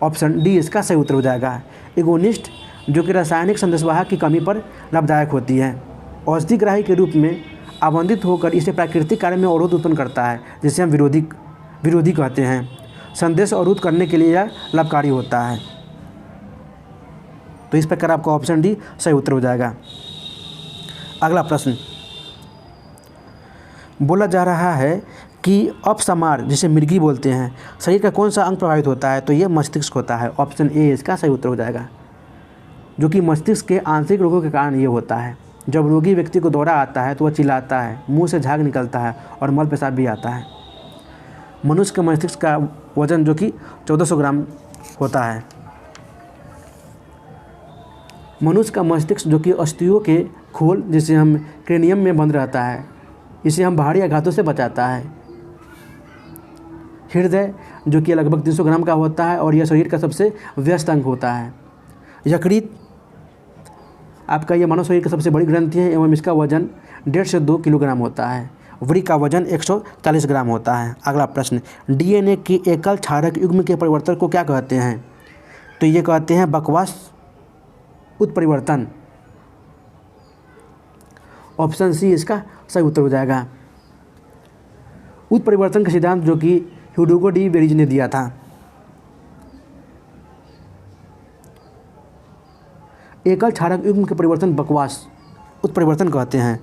ऑप्शन डी इसका सही उत्तर हो जाएगा। एगोनिस्ट जो कि रासायनिक संदेशवाहक की कमी पर लाभदायक होती है। औषधि ग्राही के रूप में आवंटित होकर इसे प्राकृतिक कार्य में अवरोध उत्पन्न करता है जिसे हम विरोधी कहते हैं। संदेश अवरुद्ध करने के लिए यह लाभकारी होता है। तो इस प्रकार आपका ऑप्शन डी सही उत्तर हो जाएगा। अगला प्रश्न बोला जा रहा है कि अपसमार जिसे मिर्गी बोलते हैं शरीर का कौन सा अंग प्रभावित होता है। तो ये मस्तिष्क होता है। ऑप्शन ए इसका सही उत्तर हो जाएगा। जो कि मस्तिष्क के आंतरिक रोगों के कारण ये होता है। जब रोगी व्यक्ति को दौरा आता है तो वह चिल्लाता है, मुंह से झाग निकलता है और मल पेशाब भी आता है। मनुष्य के मस्तिष्क का वजन जो कि 1400 ग्राम होता है। मनुष्य का मस्तिष्क जो कि अस्थियों के खोल जिसे हम क्रेनियम में बंद रहता है, इसे हम बाहरी आघातों से बचाता है। हृदय जो कि लगभग 300 ग्राम का होता है और यह शरीर का सबसे व्यस्त अंग होता है। यकृत आपका यह मानव शरीर की सबसे बड़ी ग्रंथि है एवं इसका वजन 1.5 से 2 किलोग्राम होता है। वृक्क का वजन 140 ग्राम होता है। अगला प्रश्न DNA के एकल क्षारक युग्म के परिवर्तन को क्या कहते हैं। तो ये कहते हैं बकवास उत्परिवर्तन। ऑप्शन सी इसका सही उत्तर हो जाएगा। उत्परिवर्तन का सिद्धांत जो कि ह्यूगो डी बेरीज ने दिया था। एकल क्षारक युग्म के परिवर्तन बकवास उत्परिवर्तन कहते हैं।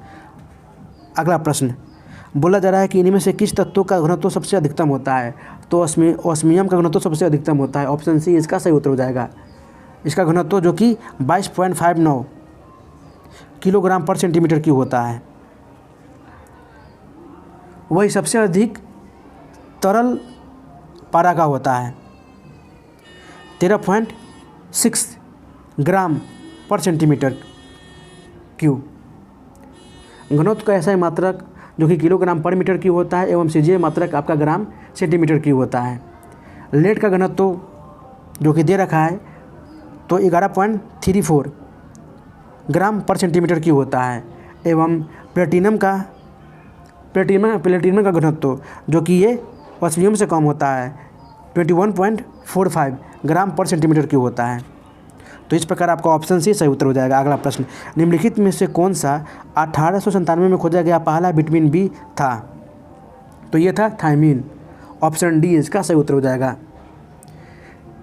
अगला प्रश्न बोला जा रहा है कि इनमें से किस तत्वों का घनत्व सबसे अधिकतम होता है। तो ऑस्मियम का घनत्व सबसे अधिकतम होता है। ऑप्शन सी इसका सही उत्तर हो जाएगा। इसका घनत्व जो कि 22.59 किलोग्राम पर सेंटीमीटर क्यूब होता है। वही सबसे अधिक तरल पारा का होता है 13.6 ग्राम पर सेंटीमीटर क्यूब। घनत्व का ऐसा मात्रक जो कि किलोग्राम पर मीटर क्यूब होता है एवं सीजीए मात्रक आपका ग्राम सेंटीमीटर क्यूब होता है। लेड का घनत्व जो कि दे रखा है तो 11.34 ग्राम पर सेंटीमीटर क्यूब होता है एवं प्लेटिनम का घनत्व जो कि ये ऑस्मियम से कम होता है 21.45 ग्राम पर सेंटीमीटर क्यूब होता है। तो इस प्रकार आपका ऑप्शन सी सही उत्तर हो जाएगा। अगला प्रश्न निम्नलिखित में से कौन सा 1897 में खोजा गया पहला विटामिन बी था। तो ये था थायमीन। ऑप्शन डी इसका सही उत्तर हो जाएगा।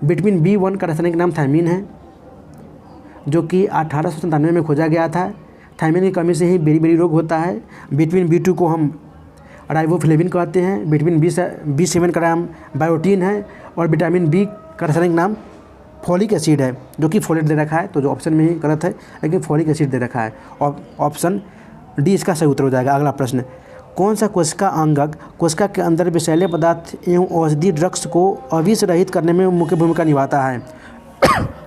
विटामिन B1 का रासायनिक नाम थायमीन है जो कि 1897 में खोजा गया था। थायमीन की कमी से ही बेरी रोग होता है। विटामिन B2 को हम राइबोफ्लेविन कहते हैं। विटामिन B7 का नाम बायोटीन है और विटामिन बी का रासायनिक नाम फॉलिक एसिड है जो कि फोलेट दे रखा है। तो जो ऑप्शन में ही गलत है लेकिन फॉलिक एसिड दे रखा है। और ऑप्शन डी इसका सही उत्तर हो जाएगा। अगला प्रश्न कौन सा कोशिका अंगक कोशिका के अंदर विषैले पदार्थ एवं औषधि ड्रग्स को अविष रहित करने में मुख्य भूमिका निभाता है।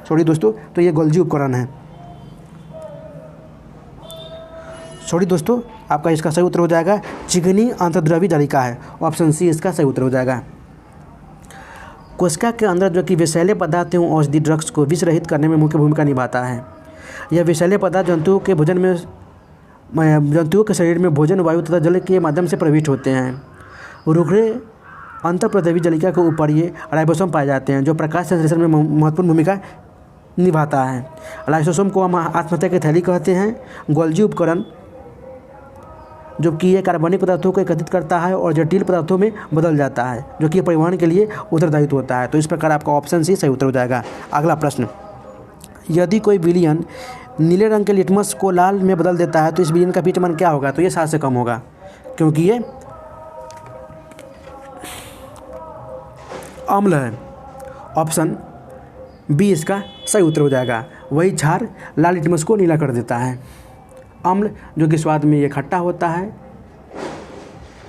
सॉरी दोस्तों, तो ये गोल्जी उपकरण है। सॉरी दोस्तों, आपका इसका सही उत्तर हो जाएगा चिकनी अंतर्द्रवी जालिका है। ऑप्शन सी इसका सही उत्तर हो जाएगा। कोशिका के अंदर जो कि विषैले पदार्थ एवं औषधि ड्रग्स को विष रहित करने में मुख्य भूमिका निभाता है। यह विषैले पदार्थ जंतुओं के भोजन में जंतुओं के शरीर में भोजन, वायु तथा जल के माध्यम से प्रविष्ट होते हैं। रुखड़े अंतःप्रदेवी जलिका के ऊपर ये राइबोसोम पाए जाते हैं जो प्रकाश संश्लेषण में महत्वपूर्ण भूमिका निभाता है। लाइसोसोम को हम आत्महत्या की थैली कहते हैं। गोल्जी उपकरण जो कि ये कार्बनिक पदार्थों को एकत्रित करता है और जटिल पदार्थों में बदल जाता है, जो कि परिवहन के लिए उत्तरदायित्व होता है। तो इस प्रकार आपका ऑप्शन सी सही उत्तर हो जाएगा। अगला प्रश्न, यदि कोई विलियन नीले रंग के लिटमस को लाल में बदल देता है तो इस विलियन का पीएच मान क्या होगा? तो ये 7 से कम होगा, क्योंकि ये अम्ल है। ऑप्शन बी इसका सही उत्तर हो जाएगा। वही क्षार लाल लिटमस को नीला कर देता है। अम्ल जो कि स्वाद में ये खट्टा होता है।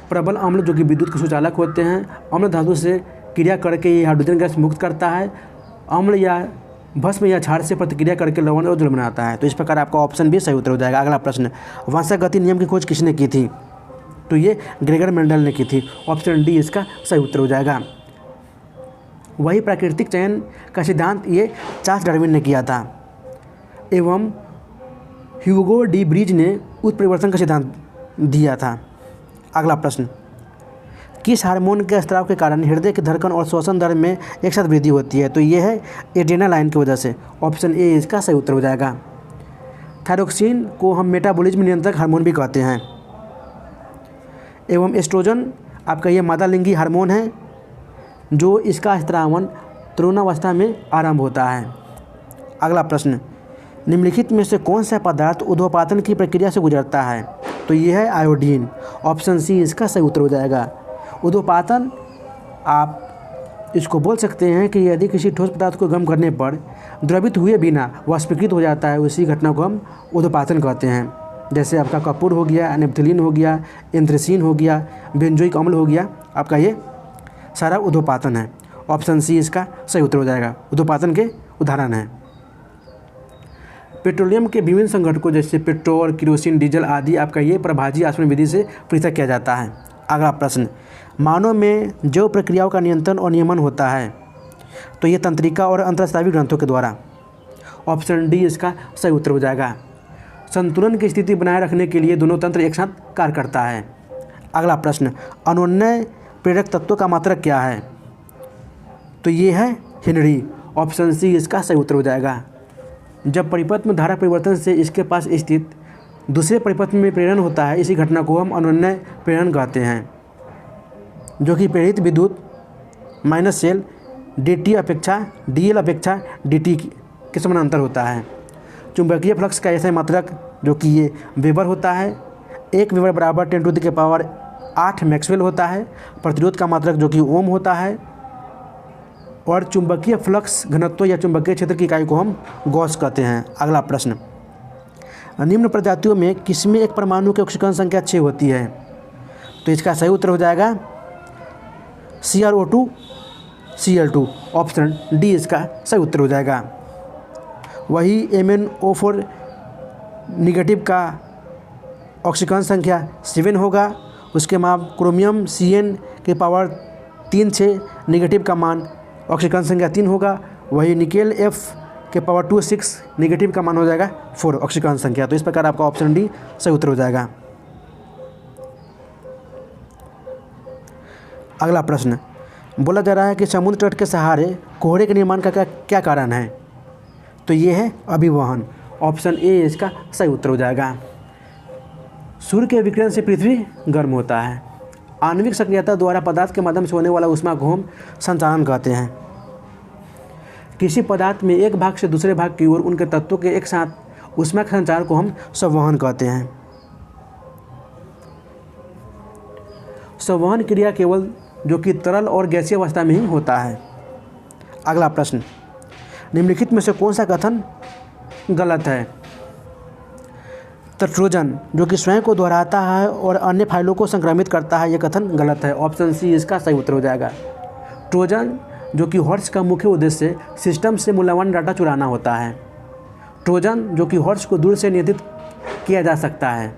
प्रबल अम्ल जो कि विद्युत के सुचालक होते हैं। अम्ल धातु से क्रिया करके ये हाइड्रोजन गैस मुक्त करता है। अम्ल या भस्म या क्षार से प्रतिक्रिया करके लवण और जल बनाता है। तो इस प्रकार आपका ऑप्शन बी सही उत्तर हो जाएगा। अगला प्रश्न, वंशक गति नियम की खोज किसने की थी? तो ये ग्रेगर मेंडल ने की थी। ऑप्शन डी इसका सही उत्तर हो जाएगा। वही प्राकृतिक चयन का सिद्धांत ये चार्ल्स डार्विन ने किया था एवं ह्यूगो डी ब्रीज ने उत्परिवर्तन का सिद्धांत दिया था। अगला प्रश्न, किस हार्मोन के स्राव के कारण हृदय की धड़कन और श्वसन दर में एक साथ वृद्धि होती है? तो ये है एड्रेनालाइन की वजह से। ऑप्शन ए इसका सही उत्तर हो जाएगा। थायरोक्सिन को हम मेटाबॉलिज्म नियंत्रक हार्मोन भी कहते हैं। एवं एस्ट्रोजन आपका ये मादा लिंगी हार्मोन है जो इसका स्त्रावन तरुणावस्था में आरंभ होता है। अगला प्रश्न, निम्नलिखित में से कौन सा पदार्थ ऊर्ध्वपातन की प्रक्रिया से गुजरता है? तो ये है आयोडीन। ऑप्शन सी इसका सही उत्तर हो जाएगा। ऊर्ध्वपातन आप इसको बोल सकते हैं कि यदि किसी ठोस पदार्थ को गर्म करने पर द्रवित हुए बिना वाष्पीकृत हो जाता है, उसी घटना को हम ऊर्ध्वपातन कहते हैं। जैसे आपका कपूर हो गया, नेप्थलीन हो गया, एंथ्रेसीन हो गया, बेंजोइक अम्ल हो गया, आपका ये सारा ऊर्ध्वपातन है। ऑप्शन सी इसका सही उत्तर हो जाएगा। ऊर्ध्वपातन के उदाहरण हैं पेट्रोलियम के विभिन्न संघटकों जैसे पेट्रोल, केरोसिन, डीजल आदि आपका ये प्रभाजी आचरण विधि से पृथक किया जाता है। अगला प्रश्न, मानव में जैव प्रक्रियाओं का नियंत्रण और नियमन होता है? तो ये तंत्रिका और अंतःस्रावी ग्रंथों के द्वारा। ऑप्शन डी इसका सही उत्तर हो जाएगा। संतुलन की स्थिति बनाए रखने के लिए दोनों तंत्र एक साथ कार्य करता है। अगला प्रश्न, अनुन्नय प्रेरक तत्वों का मात्रक क्या है? तो ये है हेनरी। ऑप्शन सी इसका सही उत्तर हो जाएगा। जब परिपथ में धारा परिवर्तन से इसके पास स्थित दूसरे परिपथ में प्रेरण होता है, इसी घटना को हम अनुन्नय प्रेरण कहते हैं, जो कि प्रेरित विद्युत माइनस सेल dt अपेक्षा dl अपेक्षा dt के समानांतर होता है। चुंबकीय फ्लक्स का ऐसा मात्रक जो कि ये वेबर होता है। 1 वेबर बराबर 10⁸ मैक्सवेल होता है। प्रतिरोध का मात्रक जो कि ओम होता है। और चुंबकीय फ्लक्स घनत्व या चुंबकीय क्षेत्र की इकाई को हम गॉस कहते हैं। अगला प्रश्न, निम्न प्रजातियों में किसमें एक परमाणु की ऑक्सीकरण संख्या 6 होती है? तो इसका सही उत्तर हो जाएगा CrO2 Cl2। ऑप्शन डी इसका सही उत्तर हो जाएगा। वही MnO4 निगेटिव का ऑक्सीकरण संख्या 7 होगा। उसके बाद क्रोमियम Cn के पावर 3 निगेटिव का मान ऑक्सीकरण संख्या 3 होगा। वही निकेल F के पावर 2 निगेटिव का मान हो जाएगा 4 ऑक्सीकरण संख्या। तो इस प्रकार आपका ऑप्शन डी सही उत्तर हो जाएगा। अगला प्रश्न, बोला जा रहा है कि समुद्र तट के सहारे कोहरे के निर्माण का क्या कारण है? तो ये है अभिवहन। ऑप्शन ए इसका सही उत्तर हो जाएगा। सूर्य के विकिरण से पृथ्वी गर्म होता है। आणविक सक्रियता द्वारा पदार्थ के माध्यम से होने वाला ऊष्मा को हम संचालन कहते हैं। किसी पदार्थ में एक भाग से दूसरे भाग की ओर उनके तत्वों के एक साथ ऊष्मा के संचार को हम संवहन कहते हैं। संवहन क्रिया केवल जो कि तरल और गैसीय अवस्था में ही होता है। अगला प्रश्न, निम्नलिखित में से कौन सा कथन गलत है? तो ट्रोजन जो कि स्वयं को दोहराता है और अन्य फाइलों को संक्रमित करता है, यह कथन गलत है। ऑप्शन सी इसका सही उत्तर हो जाएगा। ट्रोजन जो कि हॉर्स का मुख्य उद्देश्य सिस्टम से मूल्यवान डाटा चुराना होता है। ट्रोजन जो कि हॉर्स को दूर से नियंत्रित किया जा सकता है।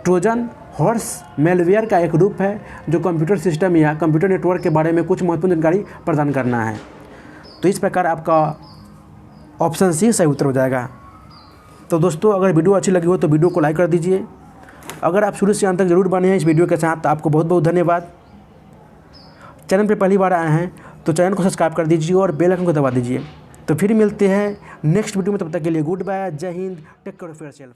ट्रोजन हॉर्स मेलवेयर का एक रूप है जो कंप्यूटर सिस्टम या कंप्यूटर नेटवर्क के बारे में कुछ महत्वपूर्ण जानकारी प्रदान करना है। तो इस प्रकार आपका ऑप्शन सी सही उत्तर हो जाएगा। तो दोस्तों अगर वीडियो अच्छी लगी हो तो वीडियो को लाइक कर दीजिए। अगर आप शुरू से अंत तक जरूर बने हैं इस वीडियो के साथ तो आपको बहुत बहुत धन्यवाद। चैनल पर पहली बार आए हैं तो चैनल को सब्सक्राइब कर दीजिए और बेल आइकन को दबा दीजिए। तो फिर मिलते हैं नेक्स्ट वीडियो में, तब तक के लिए गुड बाय, जय हिंद, टेक केयर ऑफ योरसेल्फ।